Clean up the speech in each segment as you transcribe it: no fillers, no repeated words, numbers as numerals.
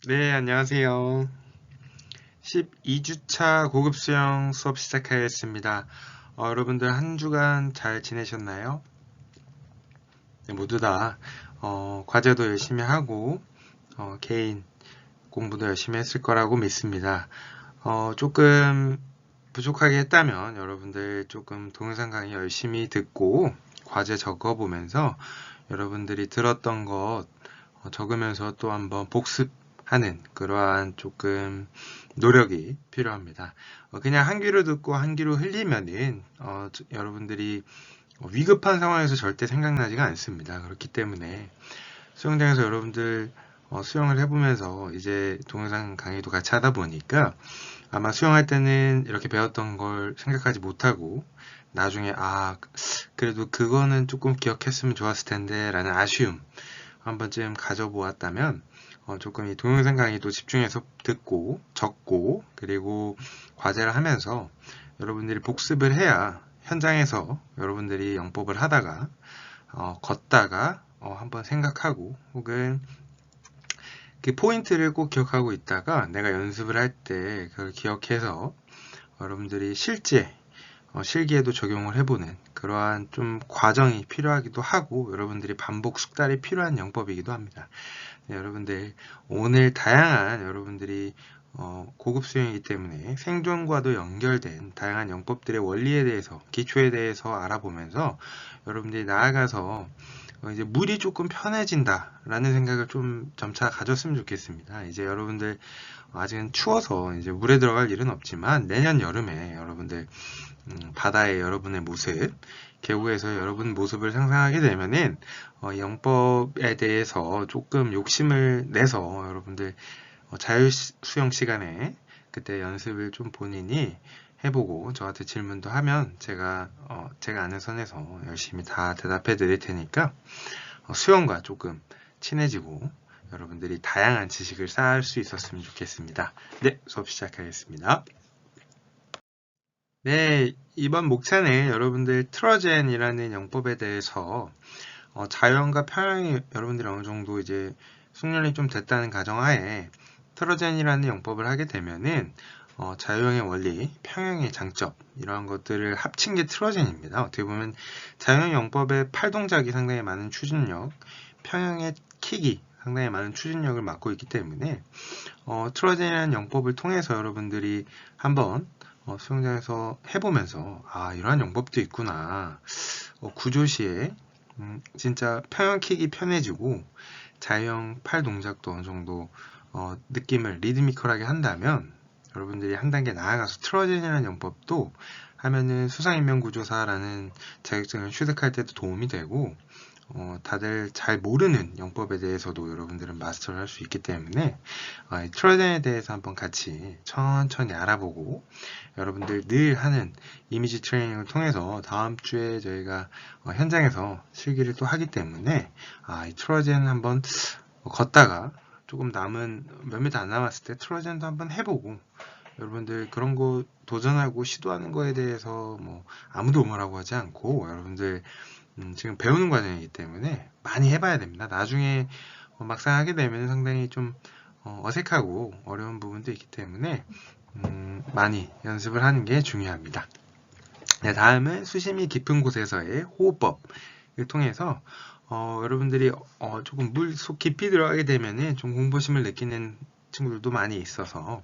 네, 안녕하세요. 12주차 고급 수영 수업 시작하겠습니다. 여러분들 한 주간 잘 지내셨나요? 네, 모두 다 과제도 열심히 하고 개인 공부도 열심히 했을 거라고 믿습니다. 조금 부족하게 했다면 여러분들 조금 동영상 강의 열심히 듣고 과제 적어보면서 여러분들이 들었던 것 적으면서 또 한번 복습하는 그러한 조금 노력이 필요합니다. 그냥 한 귀로 듣고 한 귀로 흘리면은 여러분들이 위급한 상황에서 절대 생각나지가 않습니다. 그렇기 때문에 수영장에서 여러분들 수영을 해보면서 이제 동영상 강의도 같이 하다 보니까 아마 수영할 때는 이렇게 배웠던 걸 생각하지 못하고 나중에 그래도 그거는 조금 기억했으면 좋았을 텐데 라는 아쉬움 한 번쯤 가져보았다면 조금 이 동영상 강의도 집중해서 듣고 적고 그리고 과제를 하면서 여러분들이 복습을 해야 현장에서 여러분들이 영법을 하다가 걷다가 한번 생각하고 혹은 그 포인트를 꼭 기억하고 있다가 내가 연습을 할 때 그걸 기억해서 여러분들이 실제 실기에도 적용을 해보는 그러한 좀 과정이 필요하기도 하고 여러분들이 반복 숙달이 필요한 영법이기도 합니다. 네, 여러분들 오늘 다양한 여러분들이 고급 수영이기 때문에 생존과도 연결된 다양한 영법들의 원리에 대해서 기초에 대해서 알아보면서 여러분들이 나아가서 이제 물이 조금 편해진다라는 생각을 좀 점차 가졌으면 좋겠습니다. 이제 여러분들 아직은 추워서 이제 물에 들어갈 일은 없지만 내년 여름에 여러분들 바다의 여러분의 모습, 계곡에서 여러분 모습을 상상하게 되면은 영법에 대해서 조금 욕심을 내서 여러분들 자유 수영 시간에 그때 연습을 좀 본인이 해보고 저한테 질문도 하면 제가 아는 선에서 열심히 다 대답해 드릴 테니까 수영과 조금 친해지고 여러분들이 다양한 지식을 쌓을 수 있었으면 좋겠습니다. 네, 수업 시작하겠습니다. 네, 이번 목차는 여러분들 트러젠이라는 영법에 대해서 자연과 평형이 여러분들이 어느 정도 이제 숙련이 좀 됐다는 가정하에 트러젠이라는 영법을 하게 되면은 자유형의 원리, 평형의 장점 이러한 것들을 합친 게 트러젠입니다. 어떻게 보면 자유형 영법의 팔 동작이 상당히 많은 추진력, 평형의 킥이 상당히 많은 추진력을 맡고 있기 때문에 트러젠이라는 영법을 통해서 여러분들이 한번 수영장에서 해보면서 이러한 영법도 있구나. 구조시에 진짜 평형킥이 편해지고 자유형 팔 동작도 어느 정도 느낌을 리드미컬하게 한다면 여러분들이 한 단계 나아가서 트러젠이라는 영법도 하면은 수상인명구조사라는 자격증을 취득할 때도 도움이 되고 다들 잘 모르는 영법에 대해서도 여러분들은 마스터를 할 수 있기 때문에 이 트러젠에 대해서 한번 같이 천천히 알아보고 여러분들 늘 하는 이미지 트레이닝을 통해서 다음 주에 저희가 현장에서 실기를 또 하기 때문에 이 트러젠 한번 걷다가 조금 남은 몇 미터 안 남았을 때 트러젠도 한번 해보고 여러분들 그런 거 도전하고 시도하는 거에 대해서 뭐 아무도 뭐라고 하지 않고 여러분들 지금 배우는 과정이기 때문에 많이 해봐야 됩니다. 나중에 막상 하게 되면 상당히 좀 어색하고 어려운 부분도 있기 때문에 많이 연습을 하는 게 중요합니다. 네, 다음은 수심이 깊은 곳에서의 호흡법을 통해서 여러분들이 조금 물 속 깊이 들어가게 되면은 좀 공포심을 느끼는 친구들도 많이 있어서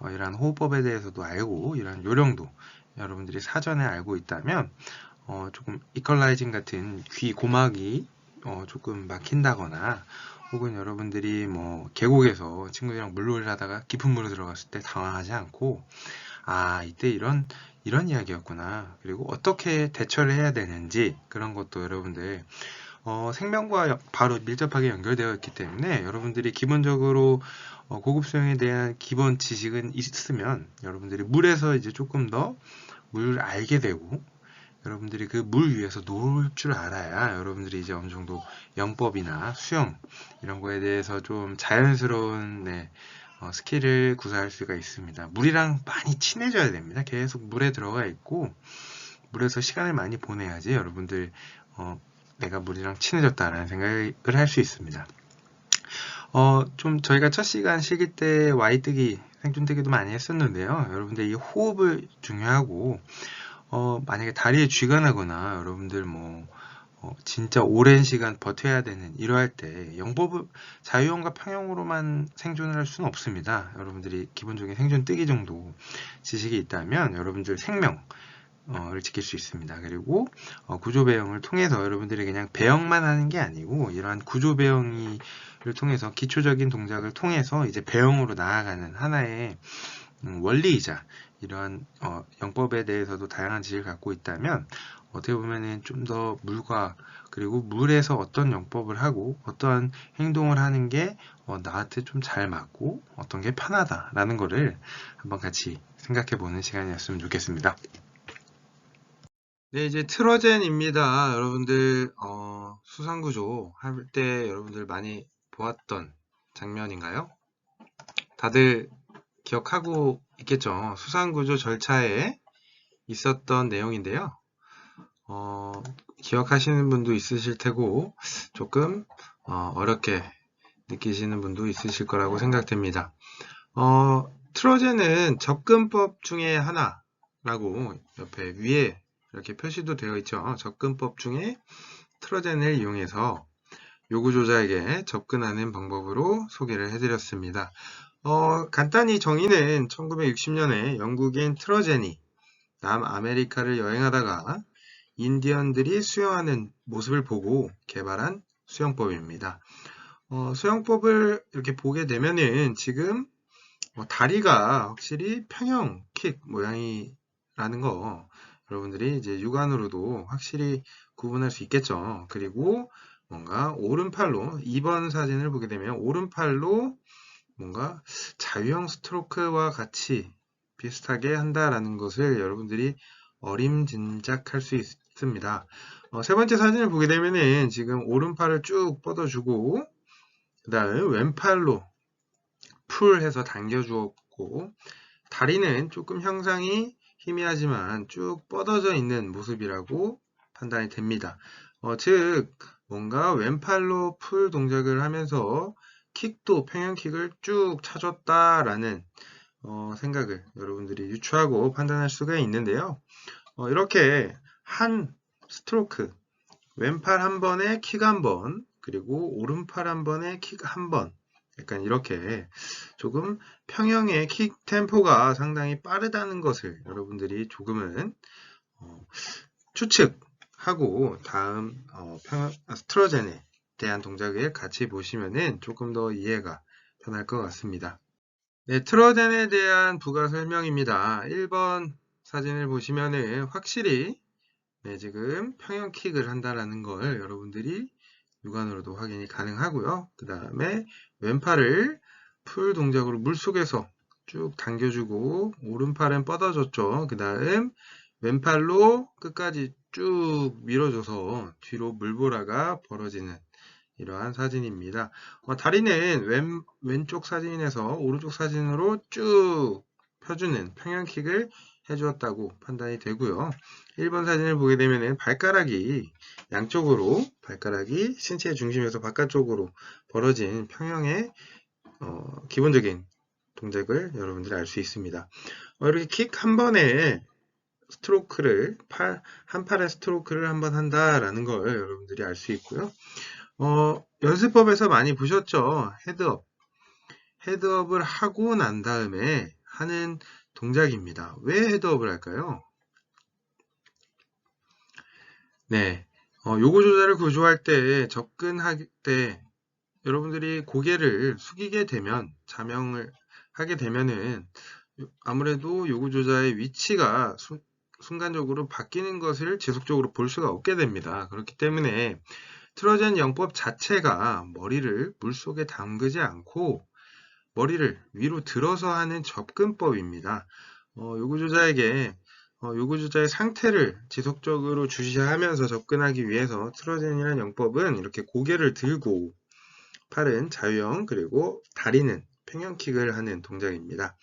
이러한 호흡법에 대해서도 알고 이러한 요령도 여러분들이 사전에 알고 있다면 조금 이퀄라이징 같은 귀 고막이 조금 막힌다거나 혹은 여러분들이 뭐 계곡에서 친구들이랑 물놀이를 하다가 깊은 물에 들어갔을 때 당황하지 않고 이때 이런 이야기였구나. 그리고 어떻게 대처를 해야 되는지 그런 것도 여러분들 생명과 바로 밀접하게 연결되어 있기 때문에 여러분들이 기본적으로 고급 수영에 대한 기본 지식은 있으면 여러분들이 물에서 이제 조금 더 물을 알게 되고 여러분들이 그 물 위에서 놀 줄 알아야 여러분들이 이제 어느 정도 영법이나 수영 이런 거에 대해서 좀 자연스러운 스킬을 구사할 수가 있습니다. 물이랑 많이 친해져야 됩니다. 계속 물에 들어가 있고 물에서 시간을 많이 보내야지 여러분들 내가 물이랑 친해졌다라는 생각을 할 수 있습니다. 좀 저희가 첫 시간 실기 때 Y뜨기, 생존뜨기도 많이 했었는데요. 여러분들 이 호흡을 중요하고, 만약에 다리에 쥐가 나거나 여러분들 진짜 오랜 시간 버텨야 되는 이러할 때 자유형과 평형으로만 생존을 할 수는 없습니다. 여러분들이 기본적인 생존뜨기 정도 지식이 있다면 여러분들 생명을 지킬 수 있습니다. 그리고 구조배영을 통해서 여러분들이 그냥 배영만 하는 게 아니고 이러한 구조배영을 통해서 기초적인 동작을 통해서 이제 배영으로 나아가는 하나의 원리이자 이러한 영법에 대해서도 다양한 지식을 갖고 있다면 어떻게 보면은 좀 더 물과 그리고 물에서 어떤 영법을 하고 어떠한 행동을 하는 게 나한테 좀 잘 맞고 어떤 게 편하다라는 거를 한번 같이 생각해 보는 시간이었으면 좋겠습니다. 네, 이제 트러젠입니다. 여러분들 수상구조 할 때 여러분들 많이 보았던 장면인가요? 다들 기억하고 있겠죠? 수상구조 절차에 있었던 내용인데요. 기억하시는 분도 있으실 테고 조금 어렵게 느끼시는 분도 있으실 거라고 생각됩니다. 트러젠은 접근법 중에 하나라고 옆에 위에 이렇게 표시도 되어 있죠. 접근법 중에 트러젠을 이용해서 요구조자에게 접근하는 방법으로 소개를 해드렸습니다. 간단히 정의는 1960년에 영국인 트러젠이 남아메리카를 여행하다가 인디언들이 수영하는 모습을 보고 개발한 수영법입니다. 수영법을 이렇게 보게 되면은 지금 다리가 확실히 평형 킥 모양이라는 거 여러분들이 이제 육안으로도 확실히 구분할 수 있겠죠. 그리고 뭔가 오른팔로 2번 사진을 보게 되면 오른팔로 뭔가 자유형 스트로크와 같이 비슷하게 한다라는 것을 여러분들이 어림짐작할 수 있습니다. 세 번째 사진을 보게 되면은 지금 오른팔을 쭉 뻗어주고 그 다음 왼팔로 풀해서 당겨주었고 다리는 조금 형상이 희미하지만 쭉 뻗어져 있는 모습이라고 판단이 됩니다. 즉 뭔가 왼팔로 풀 동작을 하면서 킥도 평형킥을 쭉 차줬다라는 생각을 여러분들이 유추하고 판단할 수가 있는데요. 이렇게 한 스트로크 왼팔 한 번에 킥 한 번 그리고 오른팔 한 번에 킥 한 번 약간 이렇게 조금 평형의 킥 템포가 상당히 빠르다는 것을 여러분들이 조금은 추측하고 다음 스트러젠에 대한 동작을 같이 보시면은 조금 더 이해가 편할 것 같습니다. 네, 트러젠에 대한 부가 설명입니다. 1번 사진을 보시면은 확실히 지금 평형 킥을 한다라는 걸 여러분들이 육안으로도 확인이 가능하고요. 그 다음에 왼팔을 풀 동작으로 물속에서 쭉 당겨주고 오른팔은 뻗어줬죠. 그 다음 왼팔로 끝까지 쭉 밀어줘서 뒤로 물보라가 벌어지는 이러한 사진입니다. 다리는 왼쪽 사진에서 오른쪽 사진으로 쭉 펴주는 평형킥을 해주었다고 판단이 되고요. 1번 사진을 보게 되면 발가락이 양쪽으로 발가락이 신체의 중심에서 바깥쪽으로 벌어진 평형의 기본적인 동작을 여러분들이 알 수 있습니다. 이렇게 킥 한 번에 스트로크를 한 팔의 스트로크를 한 번 한다라는 걸 여러분들이 알 수 있고요. 연습법에서 많이 보셨죠? 헤드업을 하고 난 다음에 하는 동작입니다. 왜 헤드업을 할까요? 네, 요구 조절을 구조할 때 접근할 때 여러분들이 고개를 숙이게 되면 자명을 하게 되면은 아무래도 요구 조절의 위치가 순간적으로 바뀌는 것을 지속적으로 볼 수가 없게 됩니다. 그렇기 때문에 트러젠 영법 자체가 머리를 물속에 담그지 않고 머리를 위로 들어서 하는 접근법입니다. 요구조자에게 요구조자의 상태를 지속적으로 주시하면서 접근하기 위해서 트러젠이라는 영법은 이렇게 고개를 들고 팔은 자유형 그리고 다리는 평형킥을 하는 동작입니다.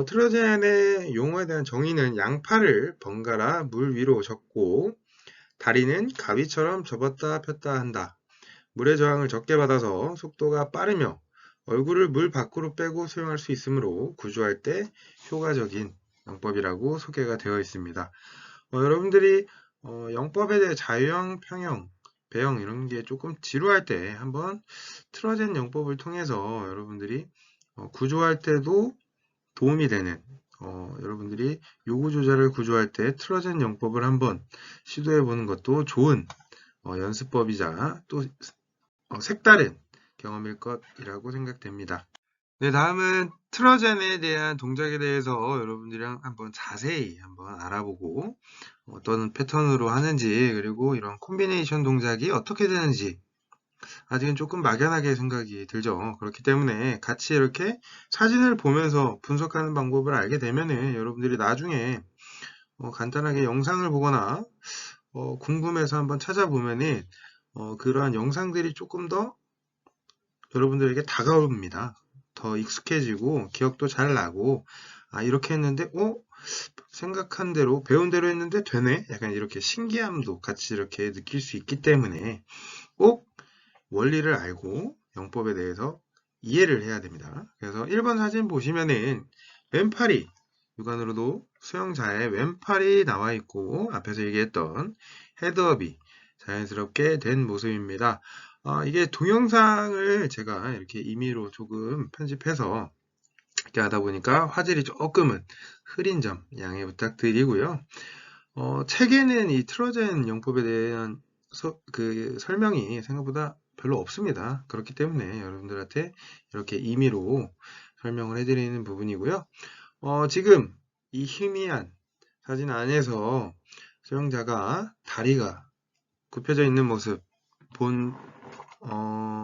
트러젠의 용어에 대한 정의는 양팔을 번갈아 물 위로 접고 다리는 가위처럼 접었다 폈다 한다. 물의 저항을 적게 받아서 속도가 빠르며 얼굴을 물 밖으로 빼고 수영할 수 있으므로 구조할 때 효과적인 영법이라고 소개가 되어 있습니다. 여러분들이 영법에 대해 자유형, 평형, 배형 이런 게 조금 지루할 때 한번 트러젠 영법을 통해서 여러분들이 구조할 때도 도움이 되는 여러분들이 요구 조절을 구조할 때 트러젠 영법을 한번 시도해 보는 것도 좋은 연습법이자 또 색다른 경험일 것이라고 생각됩니다. 네, 다음은 트러젠에 대한 동작에 대해서 여러분들이랑 한번 자세히 한번 알아보고 어떤 패턴으로 하는지 그리고 이런 콤비네이션 동작이 어떻게 되는지 아직은 조금 막연하게 생각이 들죠. 그렇기 때문에 같이 이렇게 사진을 보면서 분석하는 방법을 알게 되면은 여러분들이 나중에 간단하게 영상을 보거나 궁금해서 한번 찾아보면은 그러한 영상들이 조금 더 여러분들에게 다가옵니다. 더 익숙해지고 기억도 잘 나고 이렇게 했는데 생각한 대로 배운 대로 했는데 되네? 약간 이렇게 신기함도 같이 이렇게 느낄 수 있기 때문에 꼭 원리를 알고 영법에 대해서 이해를 해야 됩니다. 그래서 1번 사진 보시면은 왼팔이 육안으로도 수영자의 왼팔이 나와 있고 앞에서 얘기했던 헤드업이 자연스럽게 된 모습입니다. 이게 동영상을 제가 이렇게 임의로 조금 편집해서 이렇게 하다 보니까 화질이 조금은 흐린 점 양해 부탁드리고요. 책에는 이 트러젠 영법에 대한 설명이 생각보다 별로 없습니다. 그렇기 때문에 여러분들한테 이렇게 임의로 설명을 해드리는 부분이고요. 지금 이 희미한 사진 안에서 수영자가 다리가 굽혀져 있는 모습 본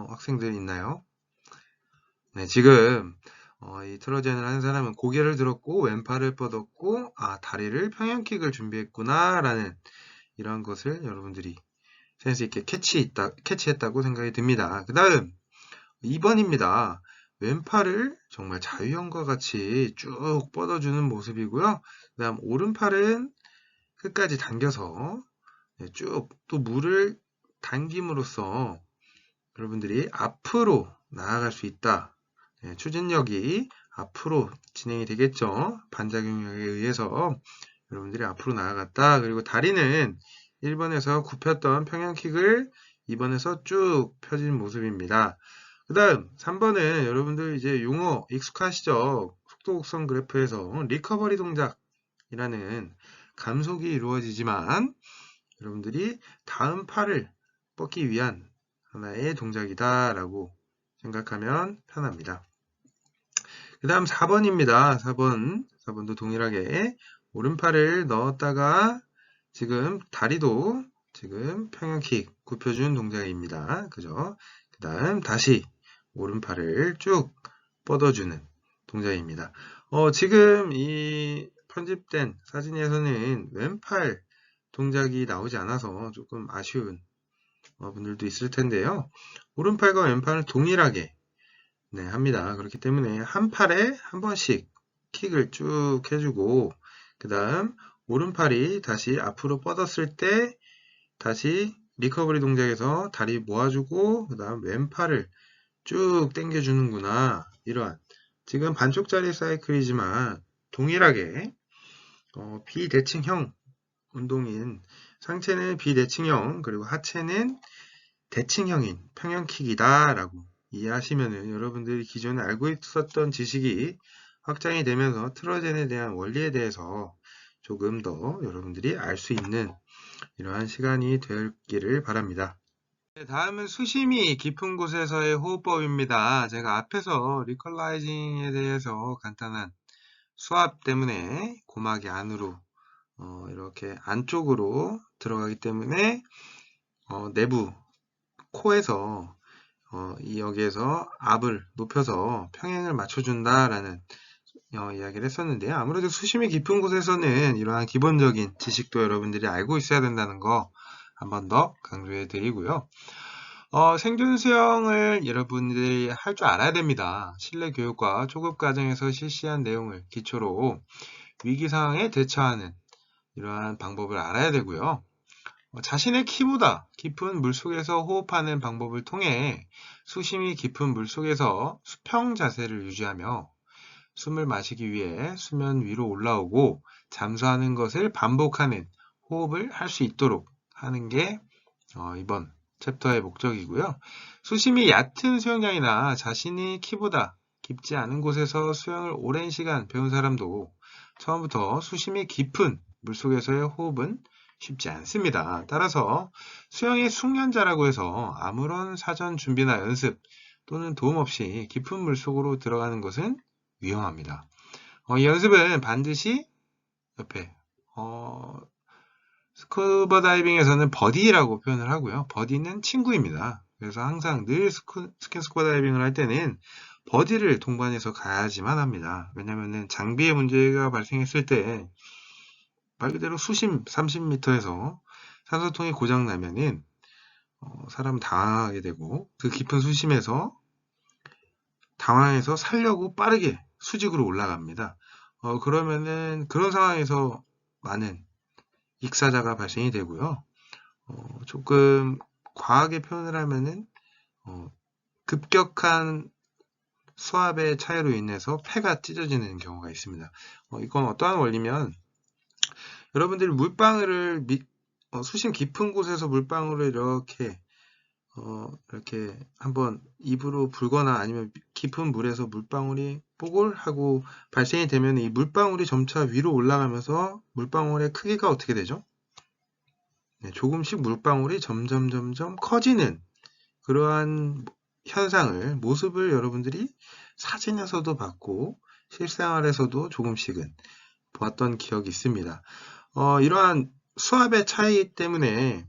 학생들 있나요? 네, 지금 이 트러젠을 하는 사람은 고개를 들었고 왼팔을 뻗었고 다리를 평행킥을 준비했구나 라는 이러한 것을 여러분들이 센스 있게 캐치했다고 생각이 듭니다. 그 다음 2번입니다. 왼팔을 정말 자유형과 같이 쭉 뻗어주는 모습이고요. 그 다음 오른팔은 끝까지 당겨서 쭉 또 물을 당김으로써 여러분들이 앞으로 나아갈 수 있다. 추진력이 앞으로 진행이 되겠죠. 반작용력에 의해서 여러분들이 앞으로 나아갔다. 그리고 다리는 1번에서 굽혔던 평행킥을 2번에서 쭉 펴진 모습입니다. 그 다음 3번은 여러분들 이제 용어 익숙하시죠? 속도 곡선 그래프에서 리커버리 동작이라는 감속이 이루어지지만 여러분들이 다음 팔을 뻗기 위한 하나의 동작이다 라고 생각하면 편합니다. 그 다음 4번입니다. 4번도 동일하게 오른팔을 넣었다가 지금 다리도 지금 평행킥 굽혀준 동작입니다. 그죠? 그 다음 다시 오른팔을 쭉 뻗어주는 동작입니다. 지금 이 편집된 사진에서는 왼팔 동작이 나오지 않아서 조금 아쉬운 분들도 있을 텐데요. 오른팔과 왼팔을 동일하게 합니다. 그렇기 때문에 한 팔에 한 번씩 킥을 쭉 해주고 그 다음 오른팔이 다시 앞으로 뻗었을 때 다시 리커버리 동작에서 다리 모아주고 그 다음 왼팔을 쭉 당겨주는구나. 이러한 지금 반쪽짜리 사이클이지만 동일하게 비대칭형 운동인 상체는 비대칭형 그리고 하체는 대칭형인 평형킥이다 라고 이해하시면은 여러분들이 기존에 알고 있었던 지식이 확장이 되면서 트러젠에 대한 원리에 대해서 조금 더 여러분들이 알 수 있는 이러한 시간이 되기를 바랍니다. 다음은 수심이 깊은 곳에서의 호흡법입니다. 제가 앞에서 리컬라이징에 대해서 간단한 수압 때문에 고막이 안으로 이렇게 안쪽으로 들어가기 때문에 내부 코에서 여기에서 압을 높여서 평행을 맞춰준다라는 이야기를 했었는데요. 아무래도 수심이 깊은 곳에서는 이러한 기본적인 지식도 여러분들이 알고 있어야 된다는 거 한 번 더 강조해 드리고요. 생존 수영을 여러분들이 할 줄 알아야 됩니다. 실내 교육과 초급 과정에서 실시한 내용을 기초로 위기 상황에 대처하는 이러한 방법을 알아야 되고요. 자신의 키보다 깊은 물속에서 호흡하는 방법을 통해 수심이 깊은 물속에서 수평 자세를 유지하며 숨을 마시기 위해 수면 위로 올라오고 잠수하는 것을 반복하는 호흡을 할 수 있도록 하는 게 이번 챕터의 목적이고요. 수심이 얕은 수영장이나 자신이 키보다 깊지 않은 곳에서 수영을 오랜 시간 배운 사람도 처음부터 수심이 깊은 물속에서의 호흡은 쉽지 않습니다. 따라서 수영의 숙련자라고 해서 아무런 사전 준비나 연습 또는 도움 없이 깊은 물속으로 들어가는 것은 위험합니다. 이 연습은 반드시 옆에 스쿠버 다이빙에서는 버디라고 표현을 하고요. 버디는 친구입니다. 그래서 항상 늘 스킨스쿠버 다이빙을 할 때는 버디를 동반해서 가야지만 합니다. 왜냐면은 장비에 문제가 발생했을 때 말 그대로 수심 30m에서 산소통이 고장 나면은 사람 당황하게 되고 그 깊은 수심에서 당황해서 살려고 빠르게 수직으로 올라갑니다. 그러면은 그런 상황에서 많은 익사자가 발생이 되고요. 조금 과하게 표현을 하면은 급격한 수압의 차이로 인해서 폐가 찢어지는 경우가 있습니다. 이건 어떠한 원리면 여러분들이 물방울을 수심 깊은 곳에서 물방울을 이렇게 한번 입으로 불거나 아니면 깊은 물에서 물방울이 뽀글 하고 발생이 되면 이 물방울이 점차 위로 올라가면서 물방울의 크기가 어떻게 되죠? 네, 조금씩 물방울이 점점 커지는 그러한 현상을, 모습을 여러분들이 사진에서도 봤고 실생활에서도 조금씩은 보았던 기억이 있습니다. 이러한 수압의 차이 때문에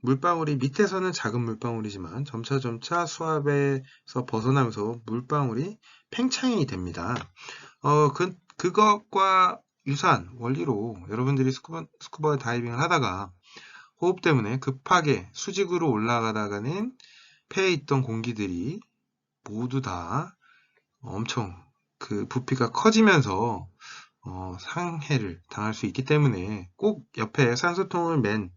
물방울이 밑에서는 작은 물방울이지만 점차 수압에서 벗어나면서 물방울이 팽창이 됩니다. 그것과 유사한 원리로 여러분들이 스쿠버 다이빙을 하다가 호흡 때문에 급하게 수직으로 올라가다가는 폐에 있던 공기들이 모두 다 엄청 그 부피가 커지면서 상해를 당할 수 있기 때문에 꼭 옆에 산소통을 맨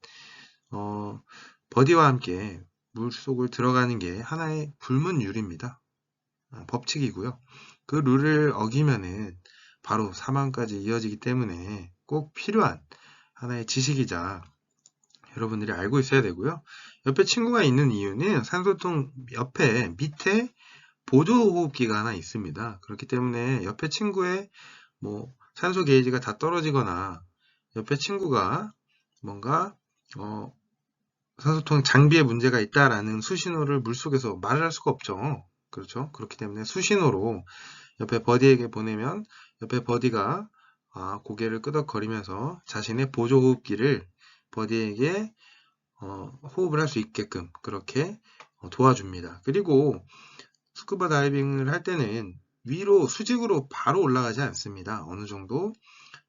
버디와 함께 물속을 들어가는 게 하나의 불문율입니다. 법칙이고요. 그 룰을 어기면은 바로 사망까지 이어지기 때문에 꼭 필요한 하나의 지식이자 여러분들이 알고 있어야 되고요. 옆에 친구가 있는 이유는 산소통 옆에 밑에 보조호흡기가 하나 있습니다. 그렇기 때문에 옆에 친구의 산소 게이지가 다 떨어지거나 옆에 친구가 뭔가 산소통 장비에 문제가 있다라는 수신호를 물속에서 말을 할 수가 없죠. 그렇죠? 그렇기 때문에 수신호로 옆에 버디에게 보내면 옆에 버디가 고개를 끄덕거리면서 자신의 보조호흡기를 버디에게 호흡을 할 수 있게끔 그렇게 도와줍니다. 그리고 스쿠버 다이빙을 할 때는 위로 수직으로 바로 올라가지 않습니다. 어느 정도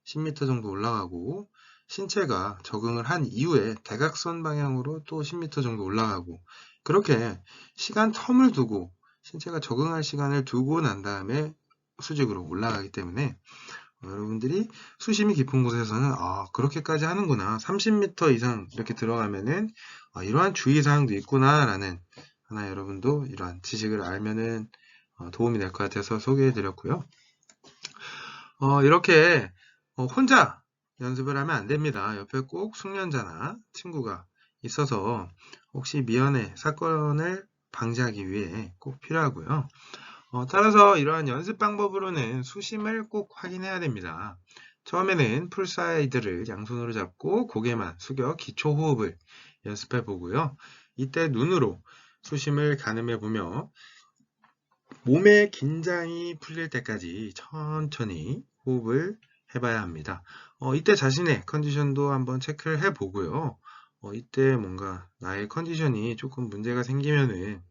10m 정도 올라가고 신체가 적응을 한 이후에 대각선 방향으로 또 10m 정도 올라가고 그렇게 시간 텀을 두고 신체가 적응할 시간을 두고 난 다음에 수직으로 올라가기 때문에 여러분들이 수심이 깊은 곳에서는 그렇게까지 하는구나 30m 이상 이렇게 들어가면은 이러한 주의사항도 있구나 라는 하나 여러분도 이러한 지식을 알면은 도움이 될 것 같아서 소개해 드렸고요. 이렇게 혼자 연습을 하면 안 됩니다. 옆에 꼭 숙련자나 친구가 있어서 혹시 미연에 사건을 방지하기 위해 꼭 필요하고요. 따라서 이러한 연습 방법으로는 수심을 꼭 확인해야 됩니다. 처음에는 풀사이드를 양손으로 잡고 고개만 숙여 기초 호흡을 연습해 보고요. 이때 눈으로 수심을 가늠해 보며 몸의 긴장이 풀릴 때까지 천천히 호흡을 해봐야 합니다. 이때 자신의 컨디션도 한번 체크를 해 보고요. 이때 뭔가 나의 컨디션이 조금 문제가 생기면은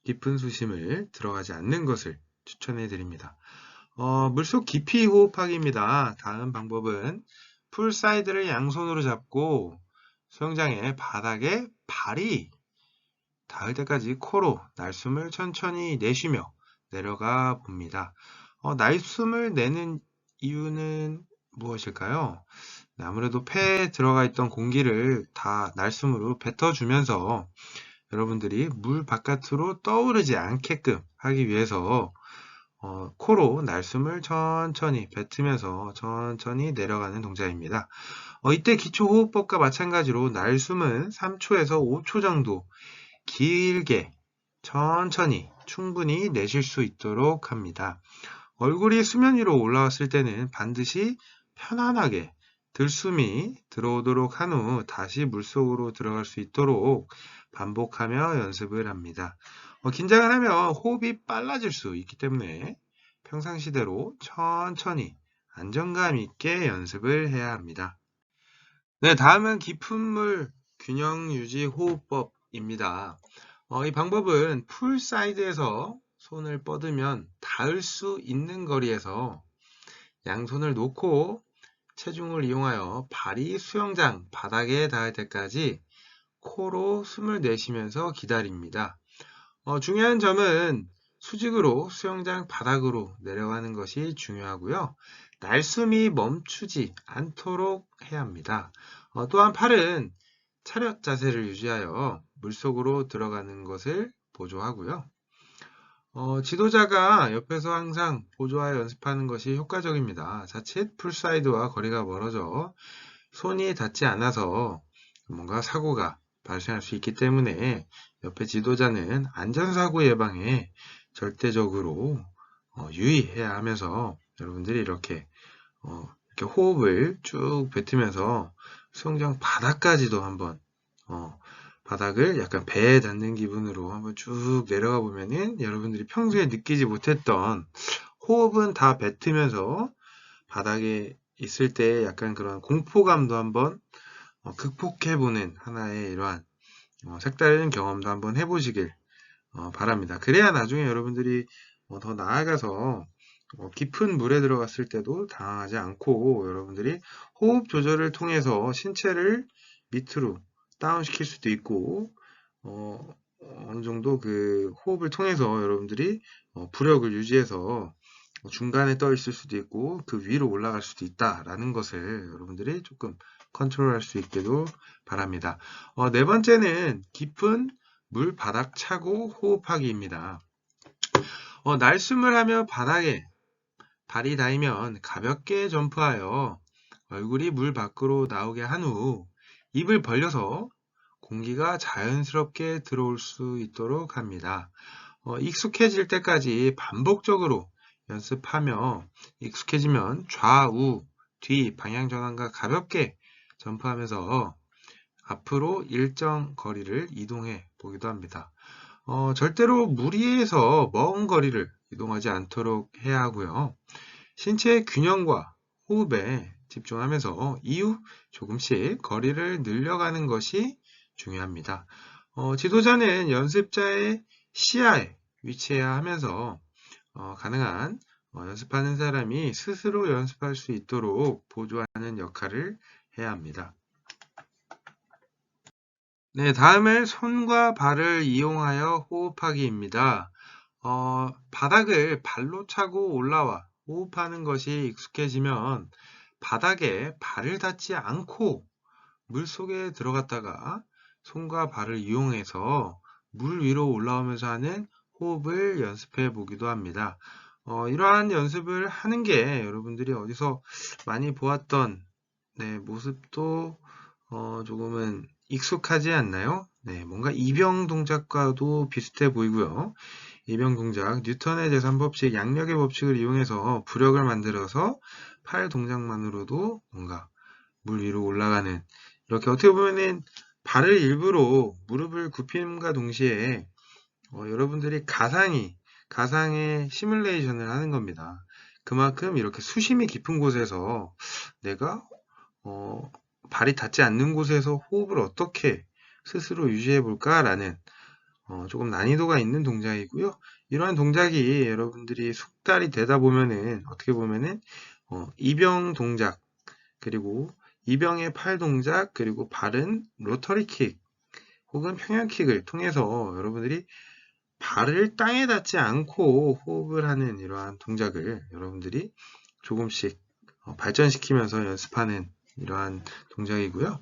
깊은 수심을 들어가지 않는 것을 추천해 드립니다. 물속 깊이 호흡하기입니다. 다음 방법은 풀사이드를 양손으로 잡고 수영장의 바닥에 발이 닿을 때까지 코로 날숨을 천천히 내쉬며 내려가 봅니다. 날숨을 내는 이유는 무엇일까요? 아무래도 폐에 들어가 있던 공기를 다 날숨으로 뱉어주면서 여러분들이 물 바깥으로 떠오르지 않게끔 하기 위해서 코로 날숨을 천천히 뱉으면서 천천히 내려가는 동작입니다. 이때 기초호흡법과 마찬가지로 날숨은 3초에서 5초 정도 길게 천천히 충분히 내쉴 수 있도록 합니다. 얼굴이 수면 위로 올라왔을 때는 반드시 편안하게 들숨이 들어오도록 한 후 다시 물속으로 들어갈 수 있도록 반복하며 연습을 합니다. 긴장을 하면 호흡이 빨라질 수 있기 때문에 평상시대로 천천히 안정감 있게 연습을 해야 합니다. 네, 다음은 깊은 물 균형 유지 호흡법입니다. 이 방법은 풀 사이드에서 손을 뻗으면 닿을 수 있는 거리에서 양손을 놓고 체중을 이용하여 발이 수영장 바닥에 닿을 때까지 코로 숨을 내쉬면서 기다립니다. 중요한 점은 수직으로 수영장 바닥으로 내려가는 것이 중요하고요. 날숨이 멈추지 않도록 해야 합니다. 또한 팔은 차렷 자세를 유지하여 물속으로 들어가는 것을 보조하고요. 지도자가 옆에서 항상 보조하여 연습하는 것이 효과적입니다. 자칫 풀사이드와 거리가 멀어져 손이 닿지 않아서 뭔가 사고가 발생할 수 있기 때문에 옆에 지도자는 안전사고 예방에 절대적으로 유의해야 하면서 여러분들이 이렇게 호흡을 쭉 뱉으면서 수영장 바닥까지도 한번 바닥을 약간 배에 닿는 기분으로 한번 쭉 내려가 보면은 여러분들이 평소에 느끼지 못했던 호흡은 다 뱉으면서 바닥에 있을 때 약간 그런 공포감도 한번 극복해보는 하나의 이러한 색다른 경험도 한번 해보시길 바랍니다. 그래야 나중에 여러분들이 더 나아가서 깊은 물에 들어갔을 때도 당하지 않고 여러분들이 호흡 조절을 통해서 신체를 밑으로 다운시킬 수도 있고 어느 정도 그 호흡을 통해서 여러분들이 부력을 유지해서 중간에 떠 있을 수도 있고 그 위로 올라갈 수도 있다라는 것을 여러분들이 조금 컨트롤할 수 있기도 바랍니다. 네 번째는 깊은 물 바닥 차고 호흡하기입니다. 날숨을 하며 바닥에 발이 닿으면 가볍게 점프하여 얼굴이 물 밖으로 나오게 한 후 입을 벌려서 공기가 자연스럽게 들어올 수 있도록 합니다. 익숙해질 때까지 반복적으로 연습하며 익숙해지면 좌우, 뒤 방향 전환과 가볍게 점프하면서 앞으로 일정 거리를 이동해 보기도 합니다. 절대로 무리해서 먼 거리를 이동하지 않도록 해야 하고요. 신체의 균형과 호흡에 집중하면서 이후 조금씩 거리를 늘려가는 것이 중요합니다. 지도자는 연습자의 시야에 위치해야 하면서 가능한 연습하는 사람이 스스로 연습할 수 있도록 보조하는 역할을 해야 합니다. 네, 다음은 손과 발을 이용하여 호흡하기입니다. 바닥을 발로 차고 올라와 호흡하는 것이 익숙해지면 바닥에 발을 닿지 않고 물속에 들어갔다가 손과 발을 이용해서 물 위로 올라오면서 하는 호흡을 연습해 보기도 합니다. 이러한 연습을 하는 게 여러분들이 어디서 많이 보았던 모습도 조금은 익숙하지 않나요? 네, 뭔가 이병 동작과도 비슷해 보이고요. 이병 동작, 뉴턴의 제3법칙, 양력의 법칙을 이용해서 부력을 만들어서 팔 동작만으로도 뭔가 물 위로 올라가는, 이렇게 어떻게 보면은 발을 일부러 무릎을 굽힘과 동시에 여러분들이 가상의 시뮬레이션을 하는 겁니다. 그만큼 이렇게 수심이 깊은 곳에서 내가 발이 닿지 않는 곳에서 호흡을 어떻게 스스로 유지해 볼까라는 조금 난이도가 있는 동작이고요. 이러한 동작이 여러분들이 숙달이 되다 보면은 어떻게 보면은 이병 동작, 그리고 이병의 팔 동작, 그리고 바른 로터리 킥 혹은 평형 킥을 통해서 여러분들이 발을 땅에 닿지 않고 호흡을 하는 이러한 동작을 여러분들이 조금씩 발전시키면서 연습하는 이러한 동작이고요.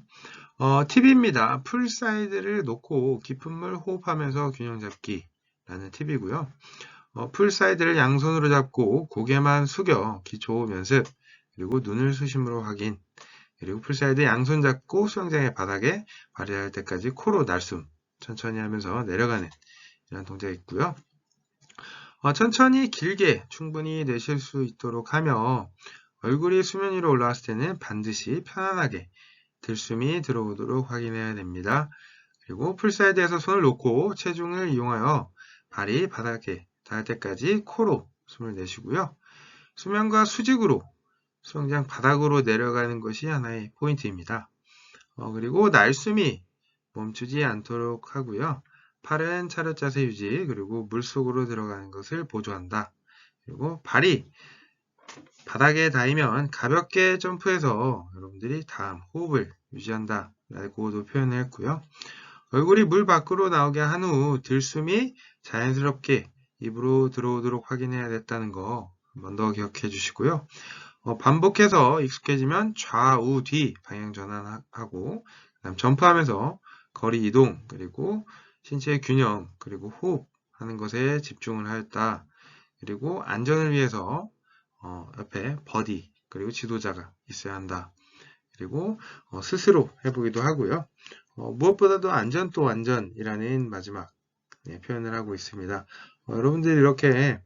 팁입니다. 풀사이드를 놓고 깊은 물 호흡하면서 균형 잡기라는 팁이고요. 풀사이드를 양손으로 잡고 고개만 숙여 기초호흡 연습, 그리고 눈을 수심으로 확인, 그리고 풀사이드 양손 잡고 수영장의 바닥에 발이 닿을 때까지 코로 날숨 천천히 하면서 내려가는 이런 동작이 있고요. 천천히 길게 충분히 내쉴 수 있도록 하며 얼굴이 수면 위로 올라왔을 때는 반드시 편안하게 들숨이 들어오도록 확인해야 됩니다. 그리고 풀사이드에서 손을 놓고 체중을 이용하여 발이 바닥에 닿을 때까지 코로 숨을 내쉬고요. 수면과 수직으로 수영장 바닥으로 내려가는 것이 하나의 포인트입니다. 그리고 날숨이 멈추지 않도록 하고요. 팔은 차렷 자세 유지, 그리고 물속으로 들어가는 것을 보조한다. 그리고 발이 바닥에 닿으면 가볍게 점프해서 여러분들이 다음 호흡을 유지한다 라고도 표현을 했고요. 얼굴이 물 밖으로 나오게 한 후 들숨이 자연스럽게 입으로 들어오도록 확인해야 됐다는 거 한 번 더 기억해 주시고요. 반복해서 익숙해지면 좌우 뒤 방향 전환하고 그다음 점프하면서 거리 이동, 그리고 신체의 균형, 그리고 호흡하는 것에 집중을 하였다. 그리고 안전을 위해서 옆에 버디, 그리고 지도자가 있어야 한다. 그리고 스스로 해보기도 하고요. 무엇보다도 안전 또 안전이라는 마지막 표현을 하고 있습니다. 여러분들이 이렇게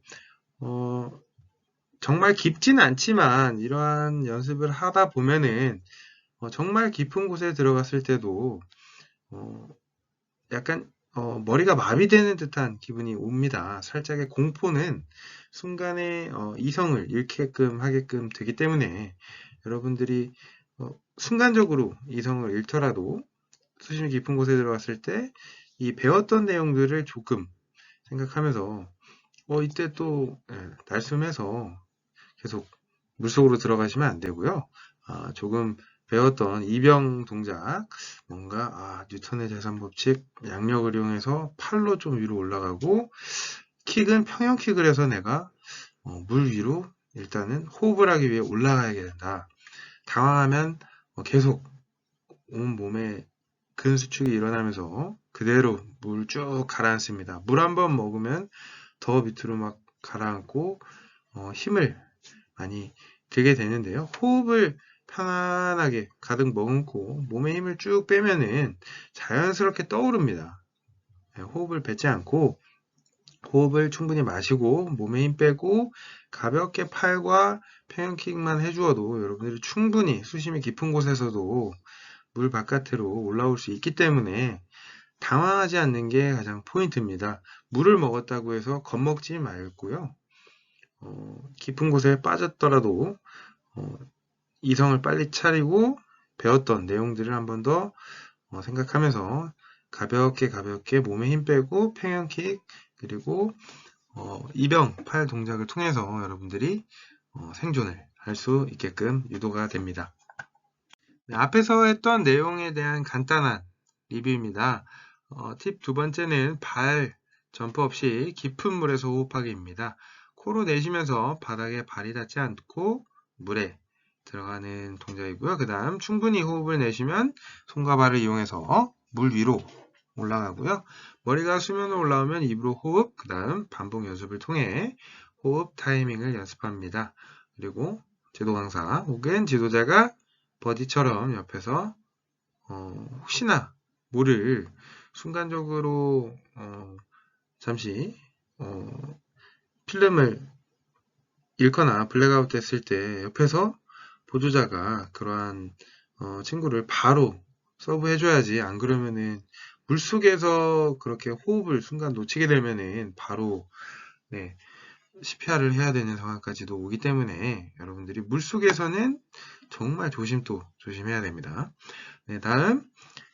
정말 깊진 않지만 이러한 연습을 하다 보면은 정말 깊은 곳에 들어갔을 때도 약간 머리가 마비되는 듯한 기분이 옵니다. 살짝의 공포는 순간에 이성을 잃게끔 하게끔 되기 때문에 여러분들이 순간적으로 이성을 잃더라도 수심이 깊은 곳에 들어갔을 때 이 배웠던 내용들을 조금 생각하면서 이때 또 날숨해서 계속 물속으로 들어가시면 안 되고요. 조금 배웠던 이병 동작, 뭔가 뉴턴의 제3법칙 양력을 이용해서 팔로 좀 위로 올라가고 킥은 평형 킥을 해서 내가 물 위로 일단은 호흡을 하기 위해 올라가야 된다. 당황하면 계속 온 몸에 근수축이 일어나면서 그대로 물 쭉 가라앉습니다. 물 한 번 먹으면 더 밑으로 막 가라앉고 힘을 많이 들게 되는데요. 호흡을 편안하게 가득 머금고 몸에 힘을 쭉 빼면은 자연스럽게 떠오릅니다. 호흡을 뱉지 않고 호흡을 충분히 마시고 몸에 힘 빼고 가볍게 팔과 평형킥만 해주어도 여러분들이 충분히 수심이 깊은 곳에서도 물 바깥으로 올라올 수 있기 때문에 당황하지 않는 게 가장 포인트입니다. 물을 먹었다고 해서 겁먹지 말고요. 깊은 곳에 빠졌더라도 이성을 빨리 차리고 배웠던 내용들을 한 번 더 생각하면서 가볍게 몸에 힘 빼고 평형킥, 그리고 이병 팔 동작을 통해서 여러분들이 생존을 할 수 있게끔 유도가 됩니다. 네, 앞에서 했던 내용에 대한 간단한 리뷰입니다. 팁 두 번째는 발 점프 없이 깊은 물에서 호흡하기입니다. 코로 내쉬면서 바닥에 발이 닿지 않고 물에 들어가는 동작이고요. 그 다음 충분히 호흡을 내쉬면 손과 발을 이용해서 물 위로 올라가고요. 머리가 수면으로 올라오면 입으로 호흡, 그 다음 반복 연습을 통해 호흡 타이밍을 연습합니다. 그리고 제도 강사 혹은 지도자가 버디처럼 옆에서 혹시나 물을 순간적으로 잠시 필름을 잃거나 블랙아웃 됐을 때 옆에서 보조자가 그러한 친구를 바로 서브 해줘야지. 안 그러면은 물속에서 그렇게 호흡을 순간 놓치게 되면은 바로 CPR을 해야 되는 상황까지도 오기 때문에 여러분들이 물속에서는 정말 조심해야 됩니다. 네, 다음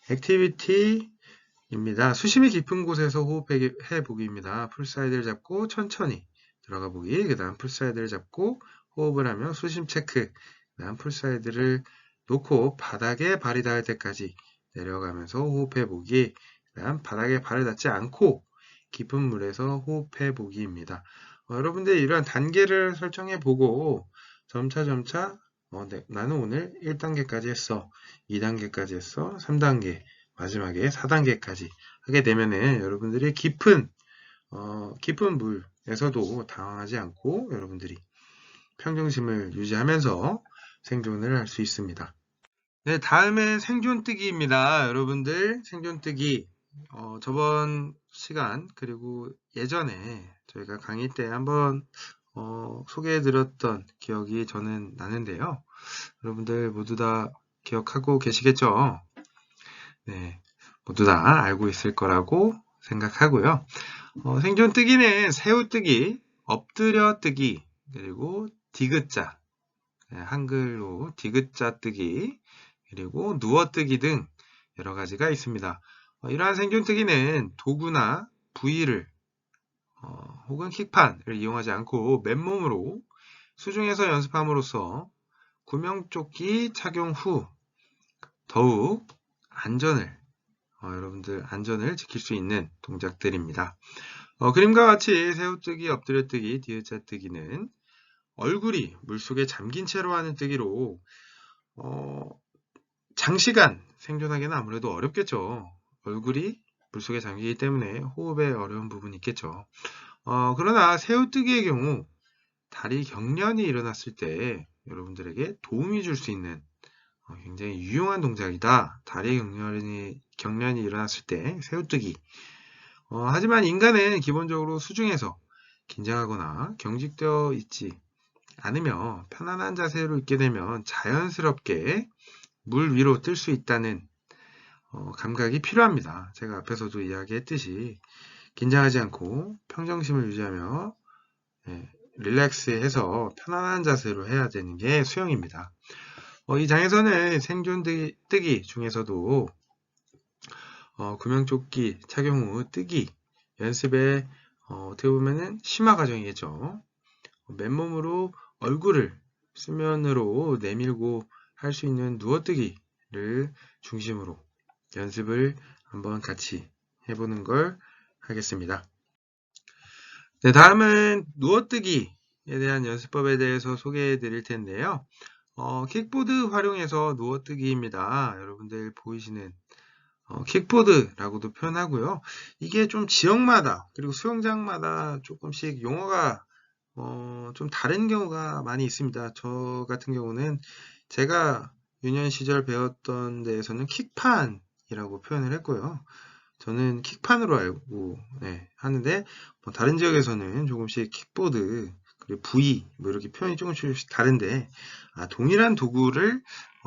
액티비티입니다. 수심이 깊은 곳에서 호흡해 보기입니다. 풀사이드를 잡고 천천히 들어가 보기, 그 다음 풀사이드를 잡고 호흡을 하며 수심 체크, 그 다음 풀사이드를 놓고 바닥에 발이 닿을 때까지 내려가면서 호흡해 보기, 그 다음 바닥에 발을 닿지 않고 깊은 물에서 호흡해 보기입니다. 여러분들이 이러한 단계를 설정해 보고 점차 나는 오늘 1단계까지 했어. 2단계까지 했어. 3단계, 마지막에 4단계까지 하게 되면은 여러분들이 깊은 물에서도 당황하지 않고 여러분들이 평정심을 유지하면서 생존을 할 수 있습니다. 네, 다음은 생존뜨기입니다. 여러분들 생존뜨기 저번 시간 그리고 예전에 저희가 강의 때 한번 소개해드렸던 기억이 저는 나는데요. 여러분들 모두 다 기억하고 계시겠죠? 네, 모두 다 알고 있을 거라고 생각하고요. 생존뜨기는 새우뜨기, 엎드려뜨기, 그리고 디귿자, 한글로 디귿자 뜨기, 그리고 누워뜨기 등 여러 가지가 있습니다. 이러한 생존뜨기는 도구나 부위를 혹은 킥판을 이용하지 않고 맨몸으로 수중에서 연습함으로써 구명조끼 착용 후 더욱 여러분들 안전을 지킬 수 있는 동작들입니다. 그림과 같이 새우뜨기, 엎드려뜨기, 디귿자뜨기는 얼굴이 물속에 잠긴 채로 하는 뜨기로 장시간 생존하기는 아무래도 어렵겠죠. 얼굴이 물속에 잠기기 때문에 호흡에 어려운 부분이 있겠죠. 그러나 새우뜨기의 경우 다리 경련이 일어났을 때 여러분들에게 도움이 줄 수 있는 굉장히 유용한 동작이다. 다리 경련이 일어났을 때 새우뜨기. 하지만 인간은 기본적으로 수중에서 긴장하거나 경직되어 있지 않으며 편안한 자세로 있게 되면 자연스럽게 물 위로 뜰 수 있다는 감각이 필요합니다. 제가 앞에서도 이야기했듯이 긴장하지 않고 평정심을 유지하며 릴렉스해서 편안한 자세로 해야 되는 게 수영입니다. 이 장에서는 생존뜨기 중에서도 구명조끼 착용 후 뜨기 연습에 어떻게 보면은 심화 과정이겠죠. 맨몸으로 얼굴을 수면으로 내밀고 할 수 있는 누워뜨기를 중심으로 연습을 한번 같이 해보는 걸 하겠습니다. 네, 다음은 누워뜨기에 대한 연습법에 대해서 소개해 드릴 텐데요. 킥보드 활용해서 누워뜨기입니다. 여러분들 보이시는 킥보드라고도 표현하고요. 이게 좀 지역마다 그리고 수영장마다 조금씩 용어가 좀 다른 경우가 많이 있습니다. 저 같은 경우는 제가 유년 시절 배웠던 데에서는 킥판이라고 표현을 했고요. 저는 킥판으로 알고 하는데 다른 지역에서는 조금씩 킥보드 그리고 V 이렇게 표현이 조금씩 다른데 동일한 도구를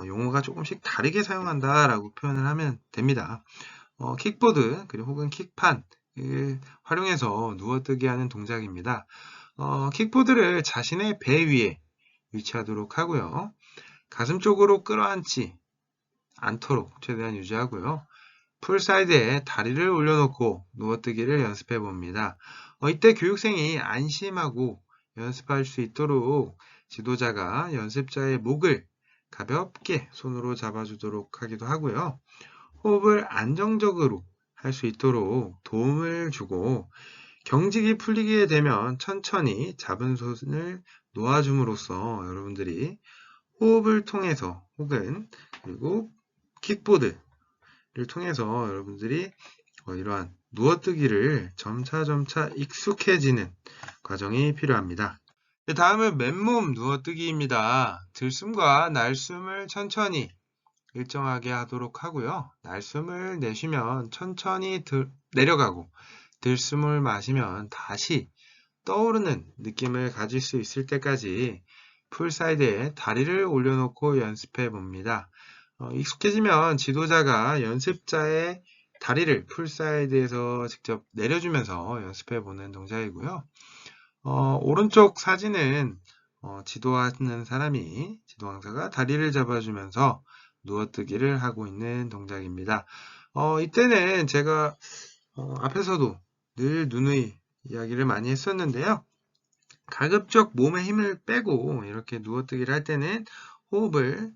용어가 조금씩 다르게 사용한다라고 표현을 하면 됩니다. 킥보드 그리고 혹은 킥판을 활용해서 누워뜨기 하는 동작입니다. 킥보드를 자신의 배 위에 위치하도록 하고요. 가슴 쪽으로 끌어안지 않도록 최대한 유지하고요. 풀사이드에 다리를 올려놓고 누워뜨기를 연습해 봅니다. 이때 교육생이 안심하고 연습할 수 있도록 지도자가 연습자의 목을 가볍게 손으로 잡아주도록 하기도 하고요. 호흡을 안정적으로 할 수 있도록 도움을 주고 경직이 풀리게 되면 천천히 잡은 손을 놓아줌으로써 여러분들이 호흡을 통해서 그리고 킥보드를 통해서 여러분들이 이러한 누워뜨기를 점차 익숙해지는 과정이 필요합니다. 다음은 맨몸 누워뜨기입니다. 들숨과 날숨을 천천히 일정하게 하도록 하고요. 날숨을 내쉬면 천천히 내려가고 들숨을 마시면 다시 떠오르는 느낌을 가질 수 있을 때까지 풀사이드에 다리를 올려놓고 연습해 봅니다. 익숙해지면 지도자가 연습자의 다리를 풀사이드에서 직접 내려주면서 연습해 보는 동작이고요. 오른쪽 사진은 지도하는 지도왕사가 다리를 잡아주면서 누워뜨기를 하고 있는 동작입니다. 이때는 제가 앞에서도 늘 누누이 이야기를 많이 했었는데요. 가급적 몸에 힘을 빼고 이렇게 누워뜨기를 할 때는 호흡을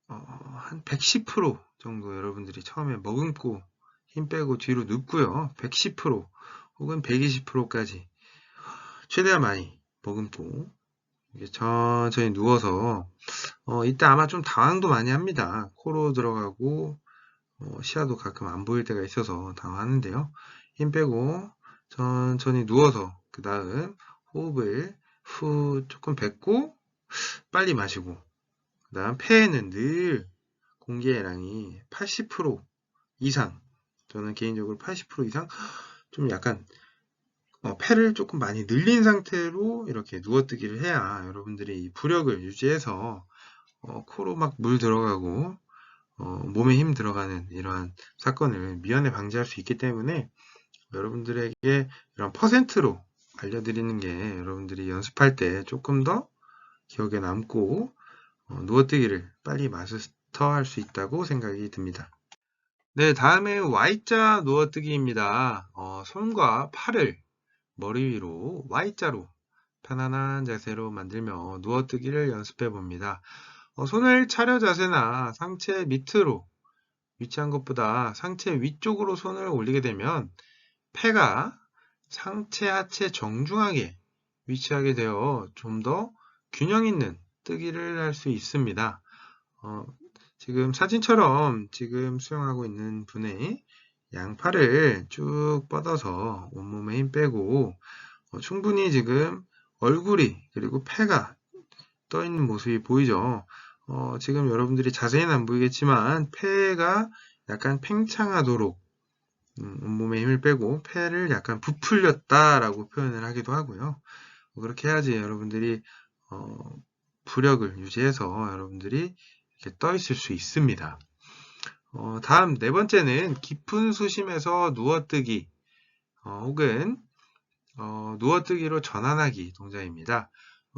한 110% 정도 여러분들이 처음에 머금고 힘 빼고 뒤로 눕고요. 110% 혹은 120%까지 최대한 많이 머금고 천천히 누워서 이때 아마 좀 당황도 많이 합니다. 코로 들어가고 시야도 가끔 안 보일 때가 있어서 당황하는데요. 힘 빼고 천천히 누워서 그 다음 호흡을 후 조금 뱉고 빨리 마시고 그 다음 폐에는 늘 공기애랑이 80% 이상, 저는 개인적으로 80% 이상 좀 약간 폐를 조금 많이 늘린 상태로 이렇게 누워뜨기를 해야 여러분들이 이 부력을 유지해서 코로 막 물 들어가고 몸에 힘 들어가는 이러한 사건을 미연에 방지할 수 있기 때문에 여러분들에게 이런 퍼센트로 알려드리는 게 여러분들이 연습할 때 조금 더 기억에 남고 누워뜨기를 빨리 마스터할 수 있다고 생각이 듭니다. 네, 다음에 Y자 누워뜨기입니다. 손과 팔을 머리 위로 Y자로 편안한 자세로 만들며 누워뜨기를 연습해 봅니다. 손을 차려 자세나 상체 밑으로 위치한 것보다 상체 위쪽으로 손을 올리게 되면 폐가 상체 하체 정중하게 위치하게 되어 좀 더 균형 있는 뜨기를 할 수 있습니다. 지금 사진처럼 지금 수영하고 있는 분의 양팔을 쭉 뻗어서 온몸에 힘 빼고 충분히 지금 얼굴이 그리고 폐가 떠 있는 모습이 보이죠. 지금 여러분들이 자세히는 안 보이겠지만 폐가 약간 팽창하도록 온몸에 힘을 빼고 폐를 약간 부풀렸다라고 표현을 하기도 하고요. 그렇게 해야지 여러분들이 부력을 유지해서 여러분들이 이렇게 떠 있을 수 있습니다. 다음 네 번째는 깊은 수심에서 누워뜨기 혹은 누워뜨기로 전환하기 동작입니다.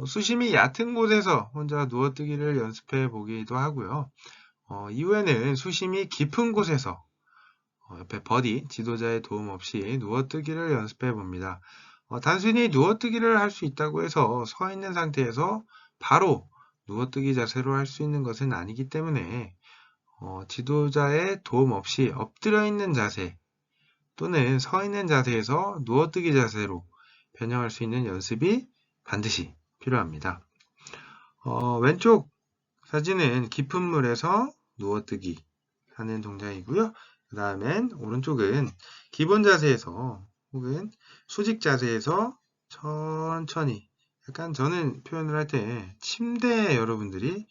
수심이 얕은 곳에서 혼자 누워뜨기를 연습해 보기도 하고요. 이후에는 수심이 깊은 곳에서 옆에 버디, 지도자의 도움 없이 누워뜨기를 연습해 봅니다. 단순히 누워뜨기를 할 수 있다고 해서 서 있는 상태에서 바로 누워뜨기 자세로 할 수 있는 것은 아니기 때문에 지도자의 도움 없이 엎드려 있는 자세 또는 서 있는 자세에서 누워뜨기 자세로 변형할 수 있는 연습이 반드시 필요합니다. 왼쪽 사진은 깊은 물에서 누워뜨기 하는 동작이고요. 그 다음엔 오른쪽은 기본 자세에서 혹은 수직 자세에서 천천히 약간 저는 표현을 할 때 침대에 여러분들이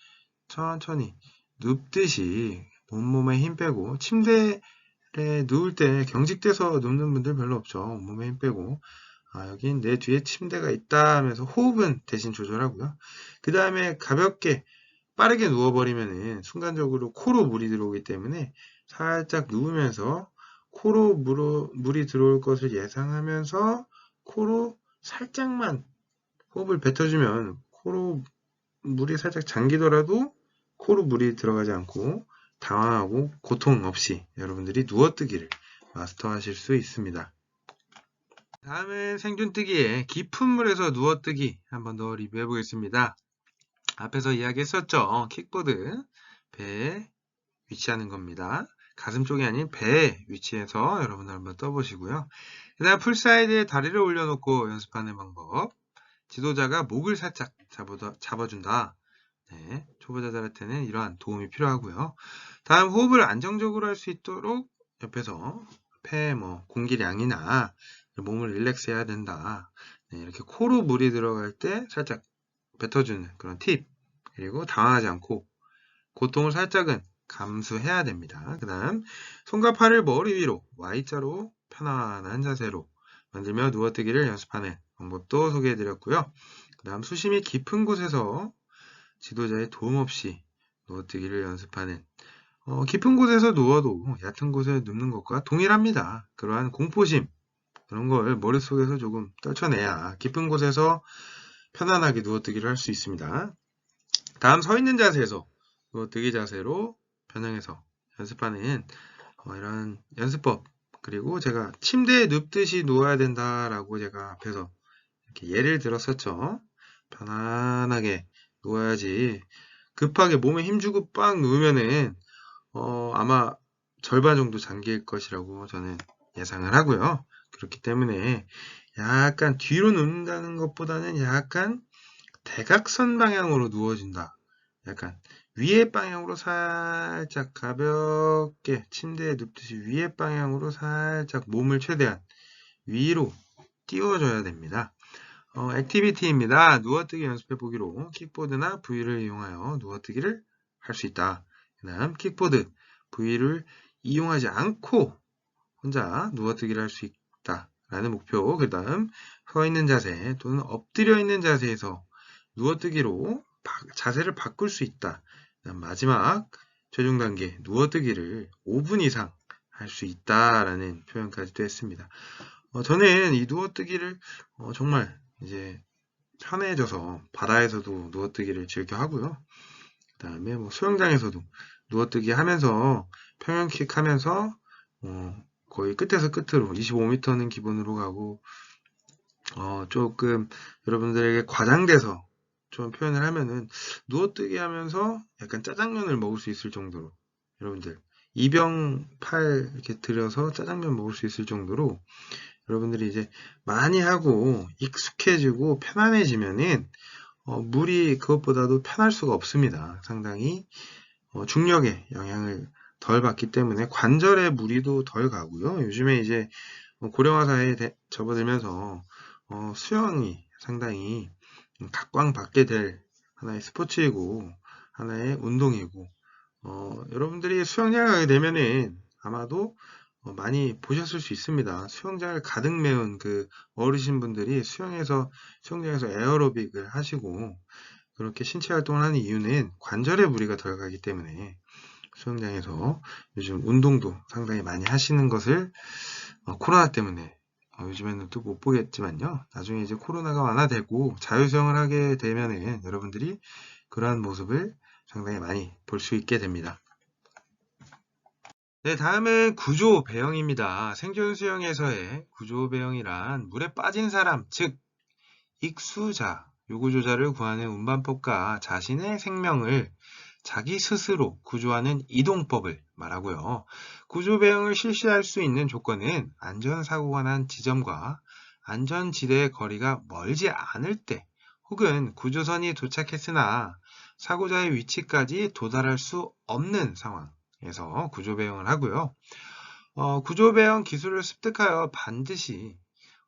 천천히 눕듯이 온몸에 힘 빼고 침대에 누울 때 경직돼서 눕는 분들 별로 없죠. 온몸에 힘 빼고 여기 내 뒤에 침대가 있다 하면서 호흡은 대신 조절하고요. 그 다음에 가볍게 빠르게 누워버리면은 순간적으로 코로 물이 들어오기 때문에 살짝 누우면서 코로 물이 들어올 것을 예상하면서 코로 살짝만 호흡을 뱉어주면 코로 물이 살짝 잠기더라도 코로 물이 들어가지 않고 당황하고 고통 없이 여러분들이 누워뜨기를 마스터하실 수 있습니다. 다음은 생존뜨기의 깊은 물에서 누워뜨기 한번 더 리뷰해 보겠습니다. 앞에서 이야기했었죠. 킥보드 배에 위치하는 겁니다. 가슴 쪽이 아닌 배에 위치해서 여러분들 한번 떠보시고요. 그 다음 풀사이드에 다리를 올려놓고 연습하는 방법. 지도자가 목을 살짝 잡아준다. 네, 초보자들한테는 이러한 도움이 필요하고요. 다음 호흡을 안정적으로 할 수 있도록 옆에서 폐 공기량이나 몸을 릴렉스 해야 된다. 네, 이렇게 코로 물이 들어갈 때 살짝 뱉어주는 그런 팁. 그리고 당황하지 않고 고통을 살짝은 감수해야 됩니다. 그 다음 손과 팔을 머리 위로 Y자로 편안한 자세로 만들며 누워뜨기를 연습하는 방법도 소개해드렸고요. 그 다음 수심이 깊은 곳에서 지도자의 도움 없이 누워뜨기를 연습하는 깊은 곳에서 누워도 얕은 곳에 눕는 것과 동일합니다. 그러한 공포심 그런 걸 머릿속에서 조금 떨쳐내야 깊은 곳에서 편안하게 누워뜨기를 할 수 있습니다. 다음 서 있는 자세에서 누워뜨기 자세로 변형해서 연습하는 이런 연습법 그리고 제가 침대에 눕듯이 누워야 된다라고 제가 앞에서 이렇게 예를 들었었죠. 편안하게 누워야지 급하게 몸에 힘주고 빡 누우면은 아마 절반 정도 잠길 것이라고 저는 예상을 하고요. 그렇기 때문에 약간 뒤로 눕는다는 것보다는 약간 대각선 방향으로 누워진다. 약간 위의 방향으로 살짝 가볍게 침대에 눕듯이 위의 방향으로 살짝 몸을 최대한 위로 띄워줘야 됩니다. 액티비티입니다. 누워뜨기 연습해 보기로 킥보드나 V를 이용하여 누워뜨기를 할 수 있다. 그 다음 킥보드, V를 이용하지 않고 혼자 누워뜨기를 할 수 있다. 라는 목표. 그 다음 서 있는 자세 또는 엎드려 있는 자세에서 누워뜨기로 자세를 바꿀 수 있다. 그다음 마지막 최종 단계 누워뜨기를 5분 이상 할 수 있다라는 표현까지도 했습니다. 저는 이 누워뜨기를 정말 이제 편해져서 바다에서도 누워뜨기를 즐겨 하고요. 그 다음에 뭐 수영장에서도 누워뜨기 하면서 평형킥 하면서 거의 끝에서 끝으로 25m는 기본으로 가고 조금 여러분들에게 과장돼서 좀 표현을 하면은 누워뜨기 하면서 약간 짜장면을 먹을 수 있을 정도로 여러분들 이병 팔 이렇게 들여서 짜장면 먹을 수 있을 정도로 여러분들이 이제 많이 하고 익숙해지고 편안해지면은 물이 그것보다도 편할 수가 없습니다. 상당히 중력의 영향을 덜 받기 때문에 관절에 무리도 덜 가고요. 요즘에 이제 고령화 사회에 접어들면서 수영이 상당히 각광받게 될 하나의 스포츠이고 하나의 운동이고 여러분들이 수영장에 가게 되면은 아마도 많이 보셨을 수 있습니다. 수영장을 가득 메운 그 어르신분들이 수영장에서 에어로빅을 하시고 그렇게 신체 활동을 하는 이유는 관절에 무리가 덜 가기 때문에 수영장에서 요즘 운동도 상당히 많이 하시는 것을 코로나 때문에 요즘에는 또 못 보겠지만요. 나중에 이제 코로나가 완화되고 자유수영을 하게 되면은 여러분들이 그러한 모습을 상당히 많이 볼 수 있게 됩니다. 네, 다음은 구조 배영입니다. 생존 수영에서의 구조 배영이란 물에 빠진 사람, 즉 익수자, 요구조자를 구하는 운반법과 자신의 생명을 자기 스스로 구조하는 이동법을 말하고요. 구조 배영을 실시할 수 있는 조건은 안전사고가 난 지점과 안전지대의 거리가 멀지 않을 때 혹은 구조선이 도착했으나 사고자의 위치까지 도달할 수 없는 상황에서 구조 배영을 하고요. 구조 배영 기술을 습득하여 반드시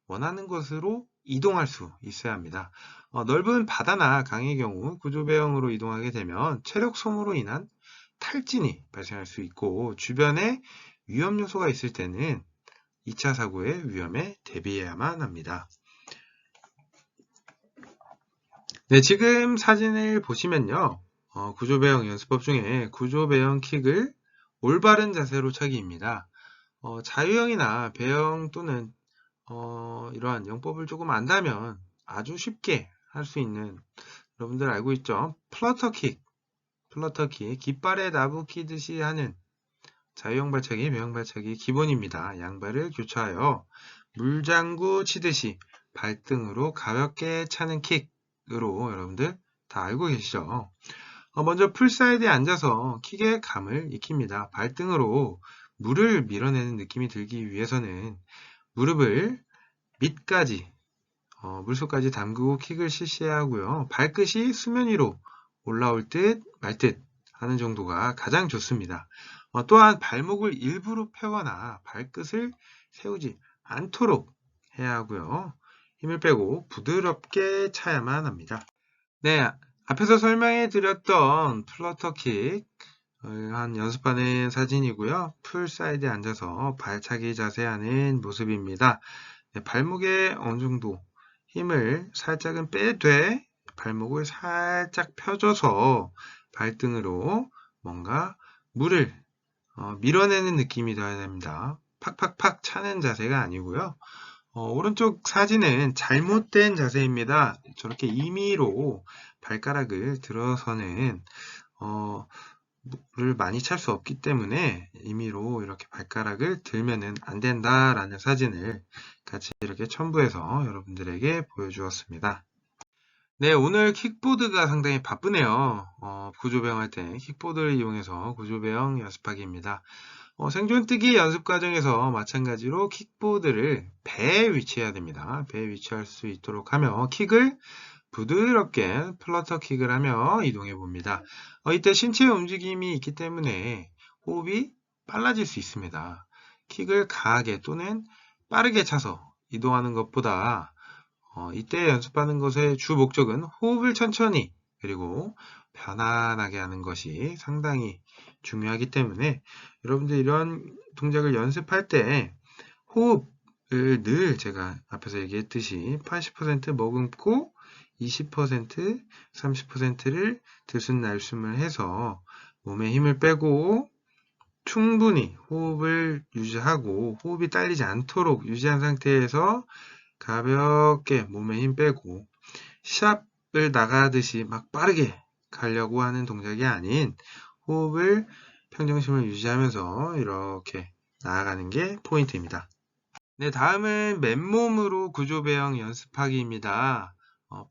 원하는 곳으로 이동할 수 있어야 합니다. 넓은 바다나 강의 경우 구조 배영으로 이동하게 되면 체력 소모로 인한 탈진이 발생할 수 있고 주변에 위험 요소가 있을 때는 2차 사고의 위험에 대비해야만 합니다. 네, 지금 사진을 보시면요. 구조 배영 연습법 중에 구조 배영 킥을 올바른 자세로 차기입니다. 자유형이나 배영 또는 이러한 영법을 조금 안다면 아주 쉽게 할 수 있는 여러분들 알고 있죠? 플러터킥, 깃발에 나부 키듯이 하는 자유형 발차기, 배영 발차기 기본입니다. 양발을 교차하여 물장구 치듯이 발등으로 가볍게 차는 킥으로 여러분들 다 알고 계시죠? 먼저 풀사이드에 앉아서 킥의 감을 익힙니다. 발등으로 물을 밀어내는 느낌이 들기 위해서는 무릎을 밑까지 물속까지 담그고 킥을 실시해야 하고요. 발끝이 수면 위로 올라올 듯 말 듯 하는 정도가 가장 좋습니다. 또한 발목을 일부러 펴거나 발끝을 세우지 않도록 해야 하고요. 힘을 빼고 부드럽게 차야만 합니다. 네, 앞에서 설명해 드렸던 플러터킥 한 연습하는 사진이고요. 풀사이드에 앉아서 발차기 자세하는 모습입니다. 네, 발목에 어느 정도 힘을 살짝은 빼되 발목을 살짝 펴줘서 발등으로 뭔가 물을 밀어내는 느낌이 들어야 됩니다. 팍팍팍 차는 자세가 아니고요. 오른쪽 사진은 잘못된 자세입니다. 저렇게 임의로 발가락을 들어서는 물을 많이 찰 수 없기 때문에 임의로 이렇게 발가락을 들면은 안 된다라는 사진을 같이 이렇게 첨부해서 여러분들에게 보여주었습니다. 네, 오늘 킥보드가 상당히 바쁘네요. 구조배영 할 때 킥보드를 이용해서 구조배영 연습하기입니다. 생존뜨기 연습 과정에서 마찬가지로 킥보드를 배에 위치해야 됩니다. 배에 위치할 수 있도록 하며 킥을 부드럽게 플러터킥을 하며 이동해 봅니다. 이때 신체 움직임이 있기 때문에 호흡이 빨라질 수 있습니다. 킥을 강하게 또는 빠르게 차서 이동하는 것보다 이때 연습하는 것의 주 목적은 호흡을 천천히 그리고 편안하게 하는 것이 상당히 중요하기 때문에 여러분들 이런 동작을 연습할 때 호흡을 늘 제가 앞에서 얘기했듯이 80% 머금고 20%, 30%를 들숨날숨을 해서 몸에 힘을 빼고 충분히 호흡을 유지하고 호흡이 딸리지 않도록 유지한 상태에서 가볍게 몸에 힘 빼고 시합을 나가듯이 막 빠르게 가려고 하는 동작이 아닌 호흡을 평정심을 유지하면서 이렇게 나아가는 게 포인트입니다. 네, 다음은 맨몸으로 구조배영 연습하기입니다.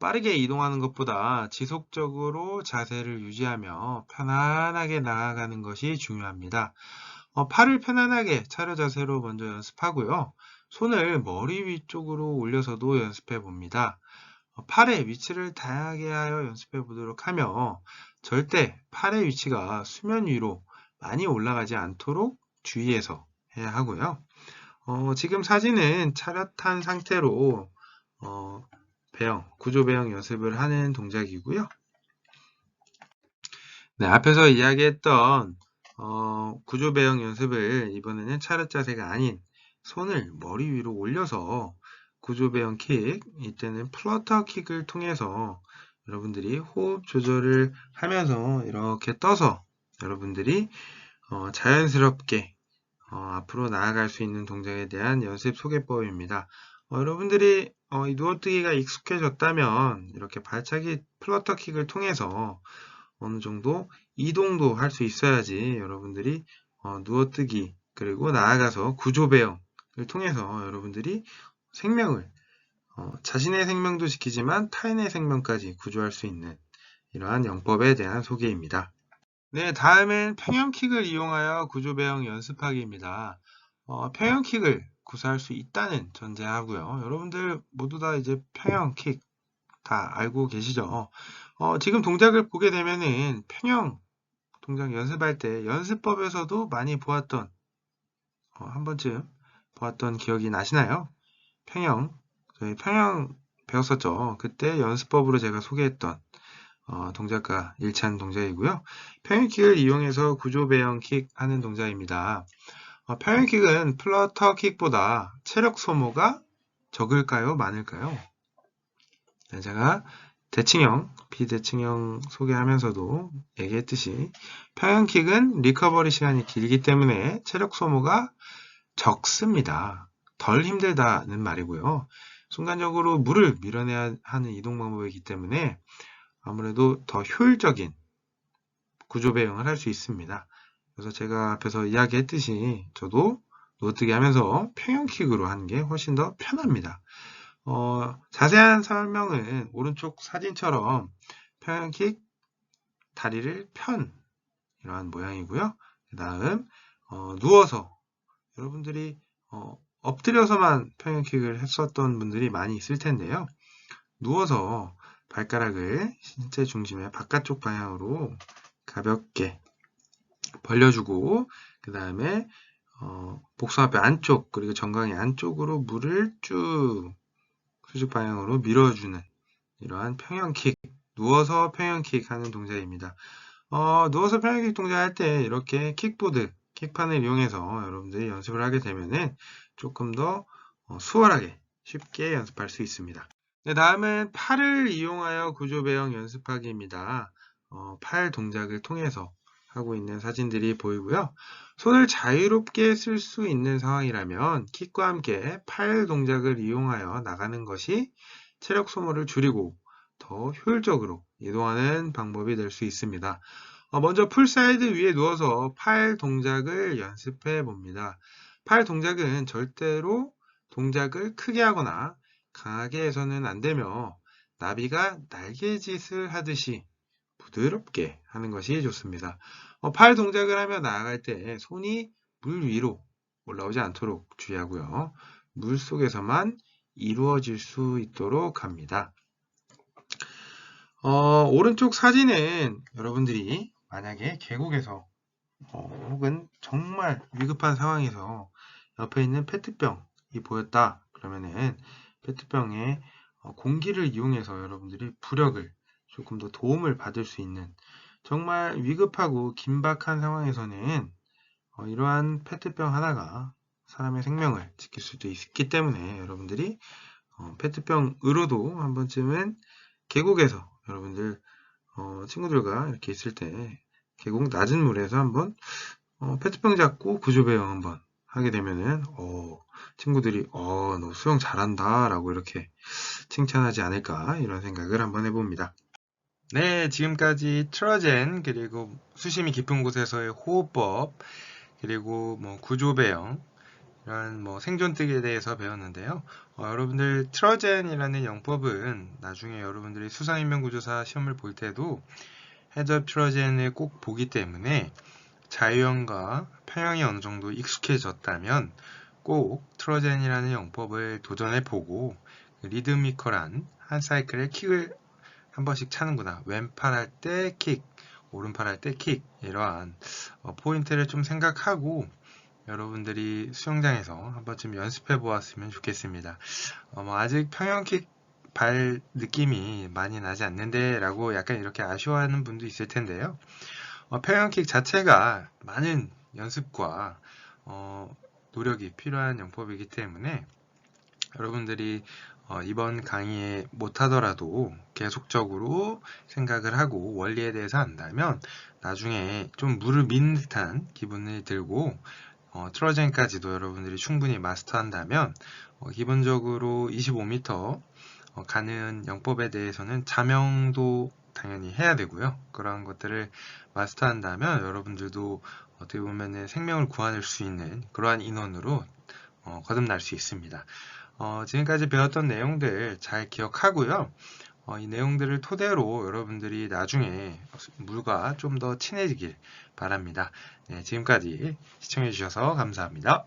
빠르게 이동하는 것보다 지속적으로 자세를 유지하며 편안하게 나아가는 것이 중요합니다. 팔을 편안하게 차려 자세로 먼저 연습하고요. 손을 머리 위쪽으로 올려서도 연습해 봅니다. 팔의 위치를 다양하게 하여 연습해 보도록 하며 절대 팔의 위치가 수면 위로 많이 올라가지 않도록 주의해서 해야 하고요. 지금 사진은 차렷한 상태로 구조 배영 연습을 하는 동작이고요. 네, 앞에서 이야기했던 구조 배영 연습을 이번에는 차렷 자세가 아닌 손을 머리 위로 올려서 구조 배영 킥, 이때는 플러터 킥을 통해서 여러분들이 호흡 조절을 하면서 이렇게 떠서 여러분들이 자연스럽게 앞으로 나아갈 수 있는 동작에 대한 연습 소개법입니다. 여러분들이 이 누워뜨기가 익숙해졌다면 이렇게 발차기 플러터 킥을 통해서 어느 정도 이동도 할 수 있어야지 여러분들이 누워뜨기 그리고 나아가서 구조배영을 통해서 여러분들이 생명을 자신의 생명도 지키지만 타인의 생명까지 구조할 수 있는 이러한 영법에 대한 소개입니다. 네, 다음은 평형킥을 이용하여 구조배영 연습하기입니다. 평형킥을 구사할 수 있다는 전제하고요. 여러분들 모두 다 이제 평형킥 다 알고 계시죠? 지금 동작을 보게 되면은 평형 동작 연습할 때 연습법에서도 많이 보았던 한 번쯤 보았던 기억이 나시나요? 저희 평형 배웠었죠. 그때 연습법으로 제가 소개했던 동작과 일치하는 동작이고요. 평형킥을 이용해서 구조배영킥 하는 동작입니다. 평형킥은 플러터킥보다 체력 소모가 적을까요? 많을까요? 네, 제가 대칭형, 비대칭형 소개하면서도 얘기했듯이 평형킥은 리커버리 시간이 길기 때문에 체력 소모가 적습니다. 덜 힘들다는 말이고요. 순간적으로 물을 밀어내야 하는 이동 방법이기 때문에 아무래도 더 효율적인 구조 배영을 할 수 있습니다. 그래서 제가 앞에서 이야기했듯이 저도 누워뜨기 하면서 평형킥으로 하는 게 훨씬 더 편합니다. 자세한 설명은 오른쪽 사진처럼 평형킥 다리를 편 이러한 모양이고요. 그 다음 누워서 여러분들이 엎드려서만 평형킥을 했었던 분들이 많이 있을 텐데요. 누워서 발가락을 신체 중심의 바깥쪽 방향으로 가볍게 벌려주고 그 다음에 복숭아뼈 안쪽 그리고 정강이 안쪽으로 물을 쭉 수직 방향으로 밀어주는 이러한 평형킥, 누워서 평형킥 하는 동작입니다. 누워서 평형킥 동작할 때 이렇게 킥보드, 킥판을 이용해서 여러분들이 연습을 하게 되면은 조금 더 수월하게 쉽게 연습할 수 있습니다. 네, 다음은 팔을 이용하여 구조배영 연습하기입니다. 팔 동작을 통해서 하고 있는 사진들이 보이고요. 손을 자유롭게 쓸 수 있는 상황이라면 킥과 함께 팔 동작을 이용하여 나가는 것이 체력 소모를 줄이고 더 효율적으로 이동하는 방법이 될 수 있습니다. 먼저 풀사이드 위에 누워서 팔 동작을 연습해 봅니다. 팔 동작은 절대로 동작을 크게 하거나 강하게 해서는 안 되며 나비가 날개짓을 하듯이 부드럽게 하는 것이 좋습니다. 팔 동작을 하며 나아갈 때 손이 물 위로 올라오지 않도록 주의하고요. 물 속에서만 이루어질 수 있도록 합니다. 오른쪽 사진은 여러분들이 만약에 계곡에서 혹은 정말 위급한 상황에서 옆에 있는 페트병이 보였다 그러면은 페트병에 공기를 이용해서 여러분들이 부력을 조금 더 도움을 받을 수 있는 정말 위급하고 긴박한 상황에서는 이러한 페트병 하나가 사람의 생명을 지킬 수도 있기 때문에 여러분들이 페트병으로도 한 번쯤은 계곡에서 여러분들 친구들과 이렇게 있을 때 계곡 낮은 물에서 한번 페트병 잡고 구조배영 한번 하게 되면은 친구들이 너 수영 잘한다 라고 이렇게 칭찬하지 않을까 이런 생각을 한번 해봅니다. 네, 지금까지 트러젠 그리고 수심이 깊은 곳에서의 호흡법 그리고 뭐 구조배영 이런 뭐 생존뜨기에 대해서 배웠는데요. 여러분들 트러젠이라는 영법은 나중에 여러분들이 수상인명구조사 시험을 볼 때도 헤드업 트러젠을 꼭 보기 때문에 자유형과 평형이 어느 정도 익숙해졌다면 꼭 트러젠이라는 영법을 도전해 보고 리드미컬한 한 사이클의 킥을 한 번씩 차는구나. 왼팔 할 때 킥, 오른팔 할 때 킥 이러한 포인트를 좀 생각하고 여러분들이 수영장에서 한 번쯤 연습해 보았으면 좋겠습니다. 아직 평형킥 발 느낌이 많이 나지 않는데 라고 약간 이렇게 아쉬워하는 분도 있을 텐데요. 평형킥 자체가 많은 연습과 노력이 필요한 영법이기 때문에 여러분들이 이번 강의에 못하더라도 계속적으로 생각을 하고 원리에 대해서 안다면 나중에 좀 물을 미는 듯한 기분이 들고 트러젠까지도 여러분들이 충분히 마스터한다면 기본적으로 25m 가는 영법에 대해서는 자명도 당연히 해야 되고요. 그러한 것들을 마스터한다면 여러분들도 어떻게 보면 생명을 구할 수 있는 그러한 인원으로 거듭날 수 있습니다. 지금까지 배웠던 내용들 잘 기억하고요. 이 내용들을 토대로 여러분들이 나중에 물과 좀 더 친해지길 바랍니다. 네, 지금까지 시청해주셔서 감사합니다.